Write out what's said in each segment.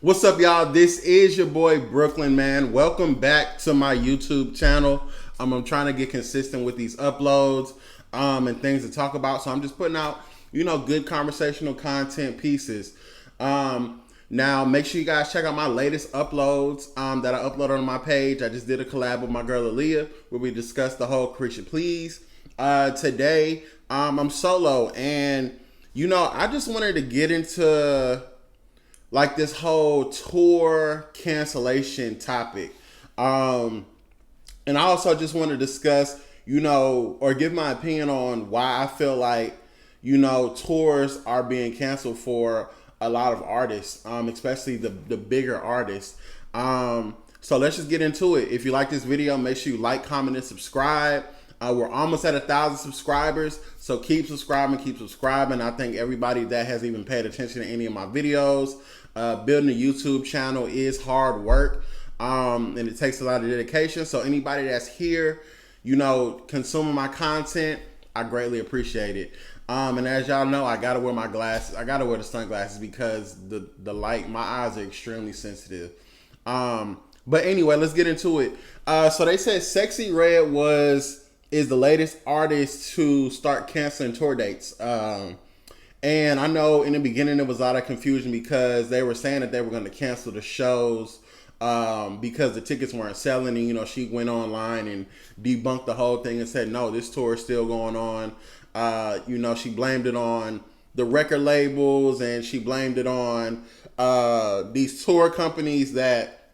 What's up, y'all? This is your boy Brooklyn, man. Welcome back to my YouTube channel. I'm trying to get consistent with these uploads and things to talk about. So I'm just putting out, good conversational content pieces. Now, make sure you guys check out my latest uploads that I uploaded on my page. I just did a collab with my girl Aaliyah where we discussed the whole Creature Please. Today, I'm solo, and I just wanted to get into like this whole tour cancellation topic. And I also just want to discuss, or give my opinion on why I feel like, tours are being canceled for a lot of artists, especially the bigger artists. So let's just get into it. If you like this video, make sure you like, comment, and subscribe. We're almost at 1,000 subscribers, so keep subscribing. I think everybody that has even paid attention to any of my videos, building a YouTube channel is hard work, and it takes a lot of dedication. So anybody that's here, consuming my content, I greatly appreciate it. And as y'all know, I gotta wear my glasses. I gotta wear the sunglasses because the light, my eyes are extremely sensitive. But anyway, let's get into it. So they said Sexyy Red is the latest artist to start canceling tour dates. And I know in the beginning there was a lot of confusion because they were saying that they were going to cancel the shows because the tickets weren't selling. And, she went online and debunked the whole thing and said, no, this tour is still going on. She blamed it on the record labels, and she blamed it on these tour companies that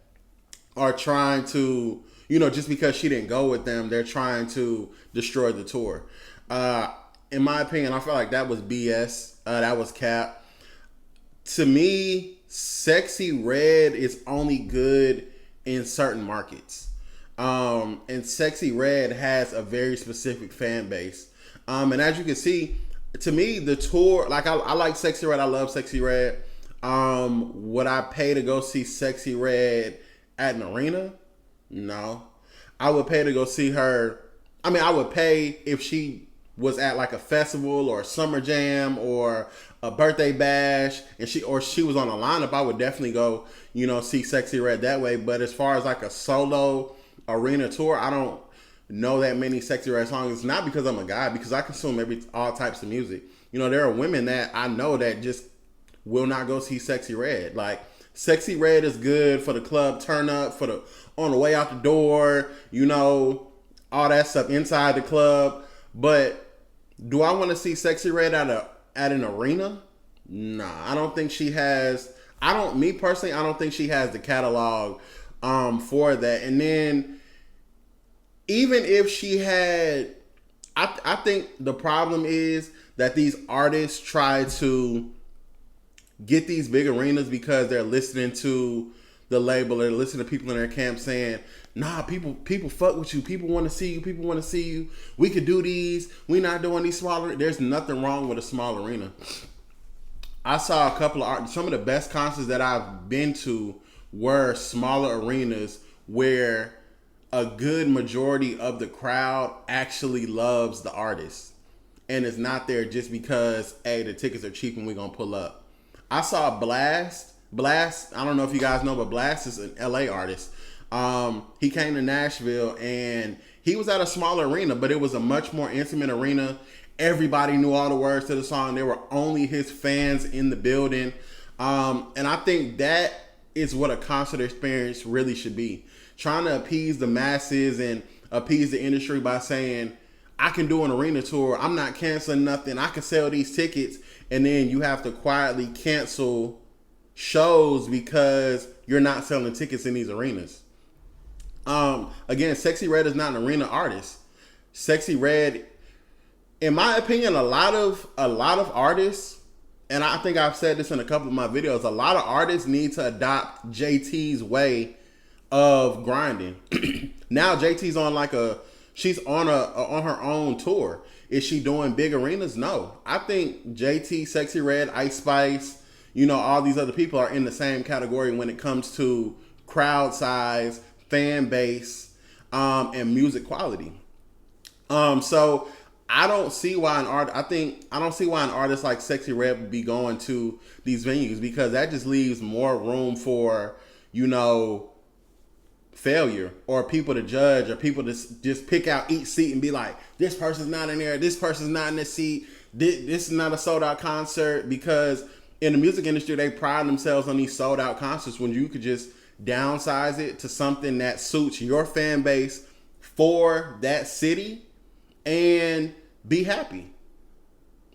are trying to, just because she didn't go with them, they're trying to destroy the tour. In my opinion, I feel like that was BS. That was cap. To me, Sexyy Red is only good in certain markets. And Sexyy Red has a very specific fan base. And as you can see, to me, the tour, like I like Sexyy Red. I love Sexyy Red. Would I pay to go see Sexyy Red at an arena? No. I would pay to go see her. I mean, I would pay if she was at like a festival or a summer jam or a birthday bash, and she was on a lineup. I would definitely go, see Sexyy Red that way. But as far as like a solo arena tour, I don't know that many Sexyy Red songs. It's not because I'm a guy, because I consume all types of music. There are women that I know that just will not go see Sexyy Red. Like, Sexyy Red is good for the club turn up, on the way out the door, all that stuff inside the club. But do I want to see Sexyy Red at an arena? Nah, I don't think she has. Me personally, I don't think she has the catalog for that. And then even if she had, I think the problem is that these artists try to get these big arenas because they're listening to the label, they're listening to people in their camp saying, nah, people fuck with you, people want to see you, we could do these, we not doing these smaller. There's nothing wrong with a small arena. I saw a couple of some of the best concerts that I've been to were smaller arenas where a good majority of the crowd actually loves the artist and is not there just because, hey, the tickets are cheap and we're gonna pull up. I saw Blast, I don't know if you guys know, but Blast is an LA artist. He came to Nashville and he was at a smaller arena, but it was a much more intimate arena. Everybody knew all the words to the song. There were only his fans in the building. And I think that is what a concert experience really should be. Trying to appease the masses and appease the industry by saying, I can do an arena tour, I'm not canceling nothing, I can sell these tickets, and then you have to quietly cancel shows because you're not selling tickets in these arenas. Again, Sexyy Red is not an arena artist. Sexyy Red, in my opinion, a lot of artists, and I think I've said this in a couple of my videos, a lot of artists need to adopt JT's way of grinding. Now JT's on she's on her own tour. Is she doing big arenas? No. I think JT, Sexyy Red, Ice Spice, all these other people are in the same category when it comes to crowd size, fan base, and music quality. So I don't see why I don't see why an artist like Sexyy Red would be going to these venues, because that just leaves more room for, you know, failure, or people to judge, or people to just pick out each seat and be like, this person's not in there, this person's not in this seat, this is not a sold out concert. Because in the music industry, they pride themselves on these sold out concerts, when you could just downsize it to something that suits your fan base for that city and be happy.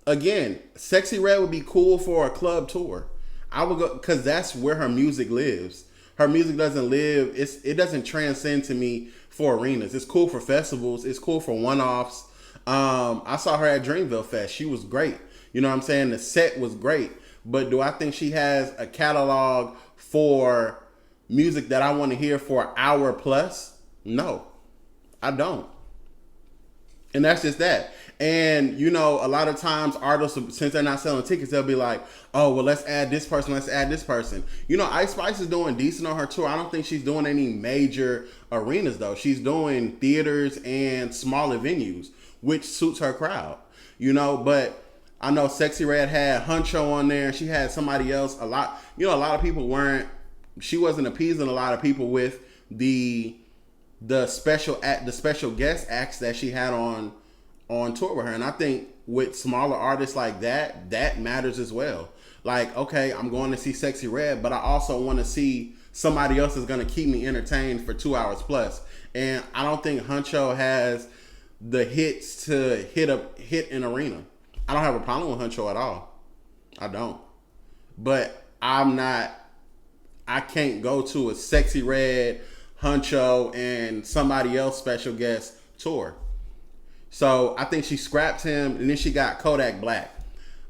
Again, Sexyy Red would be cool for a club tour. I would go, because that's where her music lives. Her music doesn't live, it doesn't transcend to me for arenas. It's cool for festivals, it's cool for one-offs. I saw her at Dreamville Fest. She was great. You know what I'm saying? The set was great. But do I think she has a catalog for music that I want to hear for an hour plus? No, I don't. And that's just that. And, you know, a lot of times artists, since they're not selling tickets, they'll be like, oh, well, let's add this person, let's add this person. You know, Ice Spice is doing decent on her tour. I don't think she's doing any major arenas, though. She's doing theaters and smaller venues, which suits her crowd, you know. But I know Sexyy Red had Huncho on there. She had somebody else. A lot of people she wasn't appeasing a lot of people with the special guest acts that she had on tour with her. And I think with smaller artists like that matters as well. Like, okay, I'm going to see Sexyy Red, but I also want to see somebody else that's going to keep me entertained for 2 hours plus. And I don't think Huncho has the hits to hit an arena. I don't have a problem with Huncho at all. I don't. But I can't go to a Sexyy Red, Huncho, and somebody else special guest tour. So I think she scrapped him, and then she got Kodak Black.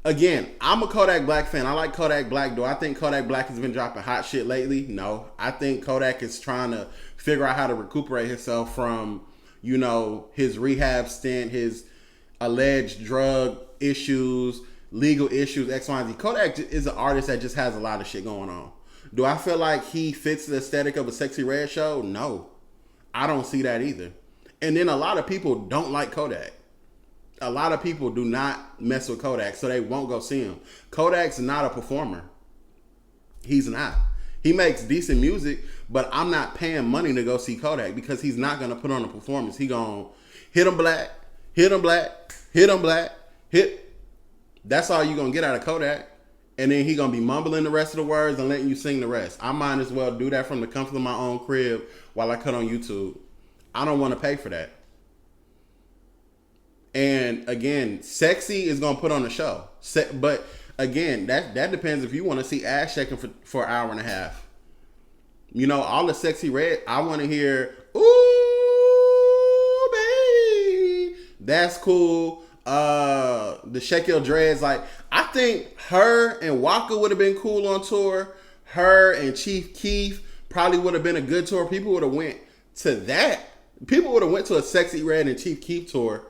Again, I'm a Kodak Black fan. I like Kodak Black. Do I think Kodak Black has been dropping hot shit lately? No. I think Kodak is trying to figure out how to recuperate himself from, you know, his rehab stint, his alleged drug issues, legal issues, X, Y, and Z. Kodak is an artist that just has a lot of shit going on. Do I feel like he fits the aesthetic of a Sexyy Red show? No. I don't see that either. And then a lot of people don't like Kodak. A lot of people do not mess with Kodak, so they won't go see him. Kodak's not a performer. He's not. He makes decent music, but I'm not paying money to go see Kodak, because he's not going to put on a performance. He going to hit him black, hit him black, hit him black, hit. That's all you're going to get out of Kodak. And then he going to be mumbling the rest of the words and letting you sing the rest. I might as well do that from the comfort of my own crib while I cut on YouTube. I don't want to pay for that. And again, Sexy is going to put on a show. But again, that depends if you want to see ass shaking for an hour and a half. You know, all the Sexyy Red, I want to hear, ooh, baby. That's cool. The Shake Your Dreads, like, I think her and Waka would have been cool on tour. Her and Chief Keef probably would have been a good tour. People would have went to that. People would have went to a Sexyy Red and Chief Keef tour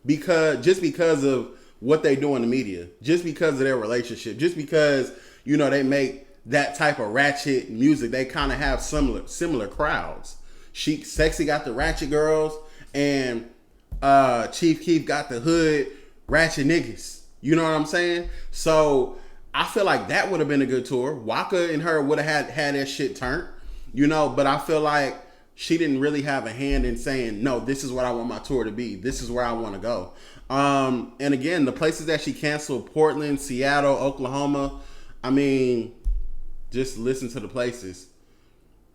because of what they do in the media, just because of their relationship, just because, you know, they make that type of ratchet music. They kind of have similar crowds. Sexy got the ratchet girls, and Chief Keef got the hood ratchet niggas. You know what I'm saying? So I feel like that would have been a good tour. Waka and her would have had that shit turned, you know, but I feel like she didn't really have a hand in saying, no, this is what I want my tour to be. This is where I want to go. And again, the places that she canceled, Portland, Seattle, Oklahoma, I mean, just listen to the places.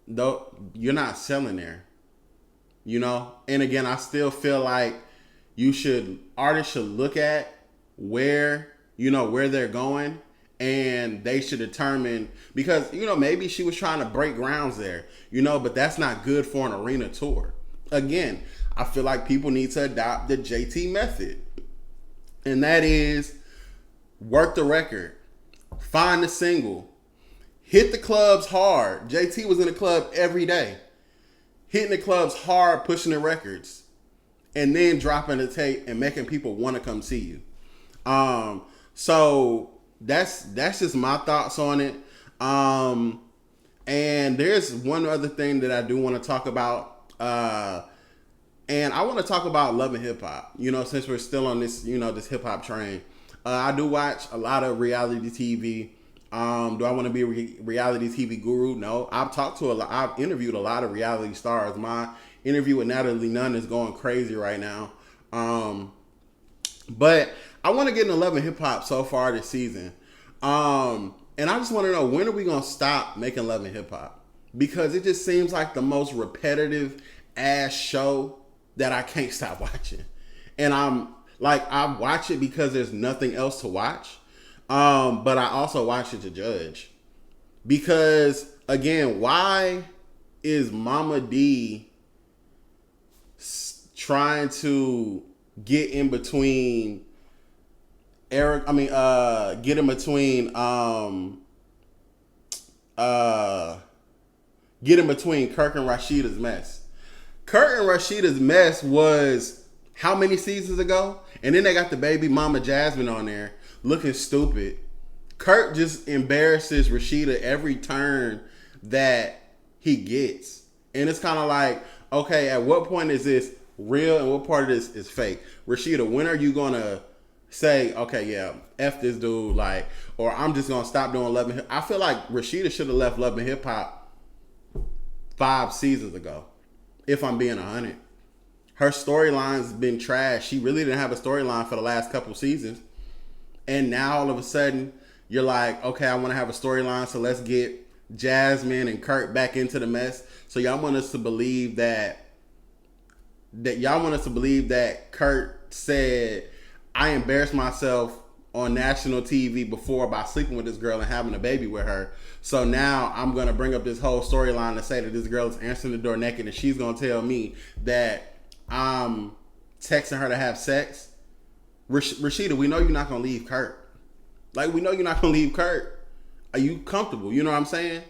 Though you're not selling there, you know? And again, I still feel like artists should look at where they're going, and they should determine, because, you know, maybe she was trying to break grounds there, you know, but that's not good for an arena tour. Again, I feel like people need to adopt the JT method, and that is work the record, find the single, hit the clubs hard. JT was in the club every day, hitting the clubs hard, pushing the records, and then dropping the tape and making people want to come see you. So that's just my thoughts on it. And there's one other thing that I do want to talk about. And I want to talk about Love and Hip Hop. Since we're still on this, this hip hop train. I do watch a lot of reality TV. Do I want to be a reality TV guru? No. I've interviewed a lot of reality stars. My interview with Natalie Nunn is going crazy right now. But I want to get into Love and Hip Hop so far this season. And I just want to know, when are we going to stop making Love and Hip Hop? Because it just seems like the most repetitive ass show that I can't stop watching. And I watch it because there's nothing else to watch. But I also watch it to judge. Because, again, why is Mama D trying to get in between Kirk and Rasheeda's mess? Kirk and Rasheeda's mess was how many seasons ago? And then they got the baby mama Jasmine on there looking stupid. Kirk just embarrasses Rasheeda every turn that he gets. And it's kind of like, okay, at what point is this real and what part of this is fake? Rasheeda, when are you going to say, okay, yeah, F this dude, or I'm just going to stop doing Love and Hip Hop? I feel like Rasheeda should have left Love and Hip Hop 5 seasons ago, if I'm being 100. Her storyline's been trash. She really didn't have a storyline for the last couple seasons. And now all of a sudden, you're like, okay, I want to have a storyline, so let's get Jasmine and Kirk back into the mess. So y'all want us to believe that Kirk said, I embarrassed myself on national TV before by sleeping with this girl and having a baby with her. So now I'm going to bring up this whole storyline to say that this girl is answering the door naked and she's going to tell me that I'm texting her to have sex. Rasheeda, we know you're not going to leave Kirk. We know you're not going to leave Kirk. Are you comfortable? You know what I'm saying?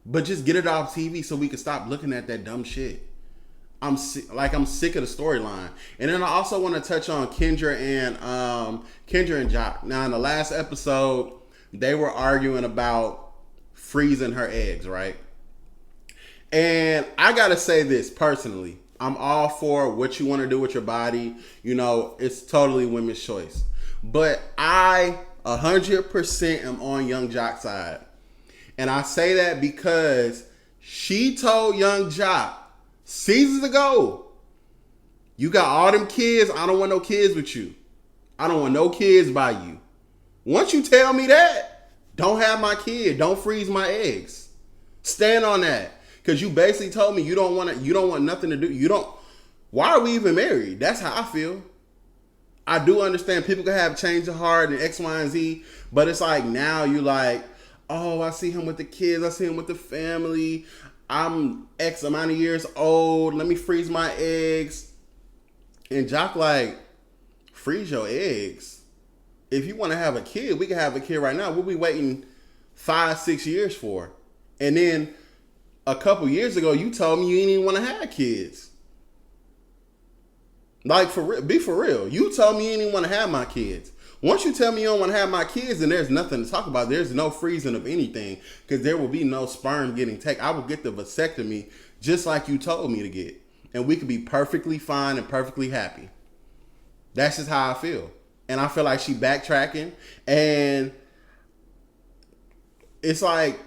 But just get it off TV so we can stop looking at that dumb shit. I'm sick of the storyline. And then I also want to touch on Kendra and Joc. Now in the last episode, they were arguing about freezing her eggs, right? And I gotta say this personally. I'm all for what you want to do with your body. It's totally women's choice. But I 100% am on Young Joc's side. And I say that because she told Young Joc seasons ago, you got all them kids, I don't want no kids with you. I don't want no kids by you. Once you tell me that, don't have my kid, don't freeze my eggs. Stand on that. Because you basically told me you don't want nothing to do. Why are we even married? That's how I feel. I do understand people can have change of heart and X, Y, and Z, but it's like now you like, oh, I see him with the kids, I see him with the family. I'm X amount of years old. Let me freeze my eggs. And Joc freeze your eggs. If you want to have a kid, we can have a kid right now. We'll be waiting 5-6 years for. And then a couple years ago, you told me you didn't even want to have kids. For real, be for real. You told me you didn't even want to have my kids. Once you tell me you don't want to have my kids, then there's nothing to talk about. There's no freezing of anything because there will be no sperm getting taken. I will get the vasectomy just like you told me to get. And we could be perfectly fine and perfectly happy. That's just how I feel. And I feel like she backtracking. And it's like,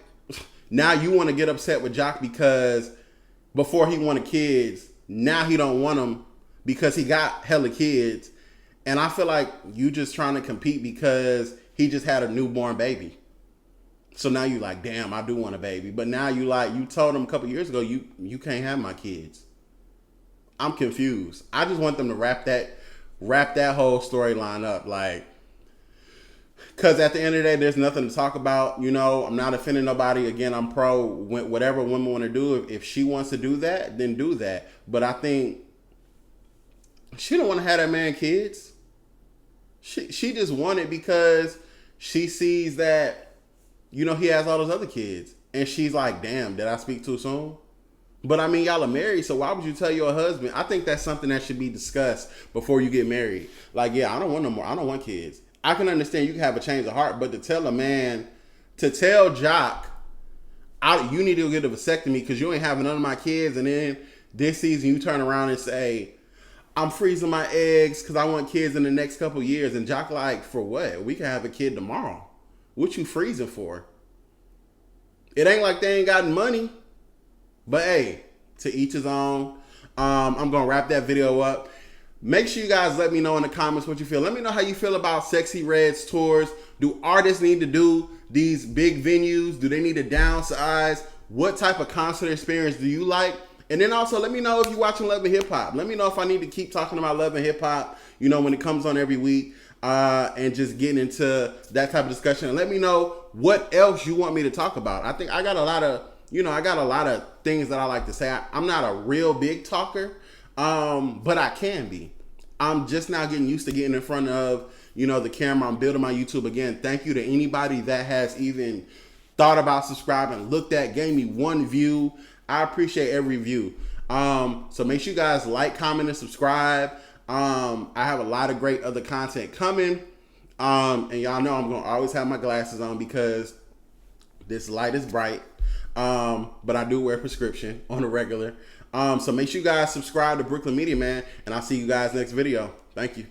now you want to get upset with Joc because before he wanted kids, now he don't want them because he got hella kids. And I feel like you just trying to compete because he just had a newborn baby. So now you like, damn, I do want a baby. But now you told him a couple years ago, you can't have my kids. I'm confused. I just want them to wrap that whole storyline up. Because at the end of the day, there's nothing to talk about. I'm not offending nobody. Again, I'm pro whatever women want to do. If she wants to do that, then do that. But I think she don't want to have that man kids. She just want it because she sees that, he has all those other kids. And she's like, damn, did I speak too soon? But I mean, y'all are married, so why would you tell your husband? I think that's something that should be discussed before you get married. Yeah, I don't want no more. I don't want kids. I can understand you can have a change of heart, but to tell Joc, you need to get a vasectomy because you ain't having none of my kids, and then this season you turn around and say, I'm freezing my eggs because I want kids in the next couple years. And Joc like, for what? We can have a kid tomorrow. What you freezing for? It ain't like they ain't got money. But hey, to each his own. I'm going to wrap that video up. Make sure you guys let me know in the comments what you feel. Let me know how you feel about Sexyy Red's tours. Do artists need to do these big venues? Do they need to downsize? What type of concert experience do you like? And then also let me know if you're watching Love and Hip Hop. Let me know if I need to keep talking about Love and Hip Hop, you know, when it comes on every week, and just getting into that type of discussion. And let me know what else you want me to talk about. I think I got a lot of things that I like to say. I'm not a real big talker, but I can be. I'm just now getting used to getting in front of, you know, the camera. I'm building my YouTube again. Thank you to anybody that has even thought about subscribing, looked at, gave me one view. I appreciate every view. So make sure you guys like, comment, and subscribe. I have a lot of great other content coming. And y'all know I'm going to always have my glasses on because this light is bright. But I do wear prescription on a regular. So make sure you guys subscribe to Brooklyn Media Man, and I'll see you guys next video. Thank you.